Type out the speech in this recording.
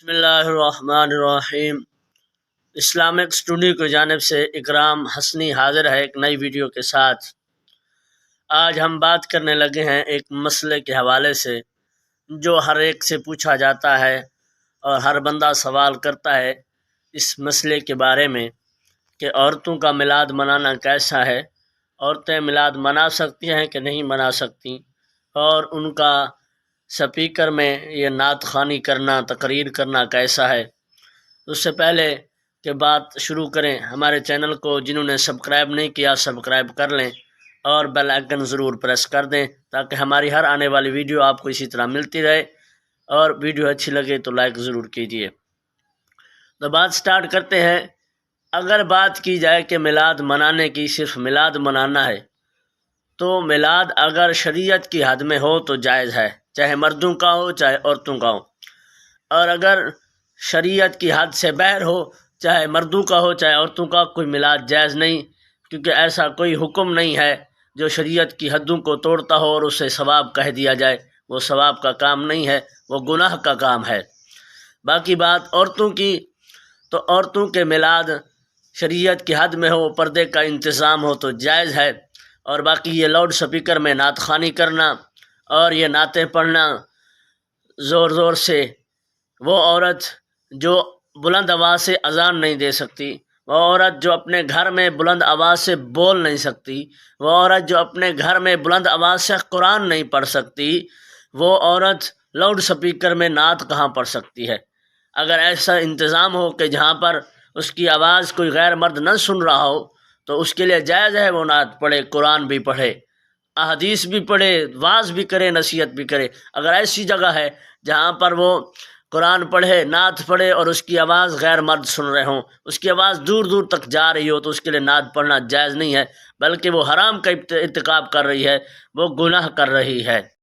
بسم اللہ الرحمن الرحیم۔ اسلامک اسٹوڈیو کی جانب سے اکرام hasni حاضر ہے ایک نئی ویڈیو کے ساتھ۔ آج ہم بات کرنے لگے ہیں ایک مسئلے کے حوالے سے جو ہر ایک سے پوچھا جاتا ہے اور ہر بندہ سوال کرتا ہے اس مسئلے کے بارے میں کہ عورتوں کا میلاد منانا کیسا ہے، عورتیں میلاد منا سکتی ہیں کہ نہیں منا سکتی، اور ان کا سپیکر میں یہ نعت خوانی کرنا، تقریر کرنا کیسا ہے۔ اس سے پہلے کہ بات شروع کریں، ہمارے چینل کو جنہوں نے سبسکرائب نہیں کیا سبسکرائب کر لیں اور بیل آئکن ضرور پریس کر دیں تاکہ ہماری ہر آنے والی ویڈیو آپ کو اسی طرح ملتی رہے، اور ویڈیو اچھی لگے تو لائک ضرور کیجیے۔ تو بات سٹارٹ کرتے ہیں۔ اگر بات کی جائے کہ میلاد منانے کی، صرف میلاد منانا ہے، تو میلاد اگر شریعت کی حد میں ہو تو جائز ہے، چاہے مردوں کا ہو چاہے عورتوں کا ہو، اور اگر شریعت کی حد سے باہر ہو، چاہے مردوں کا ہو چاہے عورتوں کا، کوئی میلاد جائز نہیں، کیونکہ ایسا کوئی حکم نہیں ہے جو شریعت کی حدوں کو توڑتا ہو اور اسے ثواب کہہ دیا جائے۔ وہ ثواب کا کام نہیں ہے، وہ گناہ کا کام ہے۔ باقی بات عورتوں کی، تو عورتوں کے میلاد شریعت کی حد میں ہو، پردے کا انتظام ہو تو جائز ہے، اور باقی یہ لاؤڈ سپیکر میں نعت خوانی کرنا اور یہ نعتیں پڑھنا زور زور سے، وہ عورت جو بلند آواز سے اذان نہیں دے سکتی، وہ عورت جو اپنے گھر میں بلند آواز سے بول نہیں سکتی، وہ عورت جو اپنے گھر میں بلند آواز سے قرآن نہیں پڑھ سکتی، وہ عورت لاؤڈ سپیکر میں نعت کہاں پڑھ سکتی ہے؟ اگر ایسا انتظام ہو کہ جہاں پر اس کی آواز کوئی غیر مرد نہ سن رہا ہو تو اس کے لیے جائز ہے وہ نعت پڑھے، قرآن بھی پڑھے، احادیث بھی پڑھے، وعظ بھی کرے، نصیحت بھی کرے۔ اگر ایسی جگہ ہے جہاں پر وہ قرآن پڑھے، نعت پڑھے اور اس کی آواز غیر مرد سن رہے ہوں، اس کی آواز دور دور تک جا رہی ہو، تو اس کے لیے نعت پڑھنا جائز نہیں ہے، بلکہ وہ حرام کا ارتکاب کر رہی ہے، وہ گناہ کر رہی ہے۔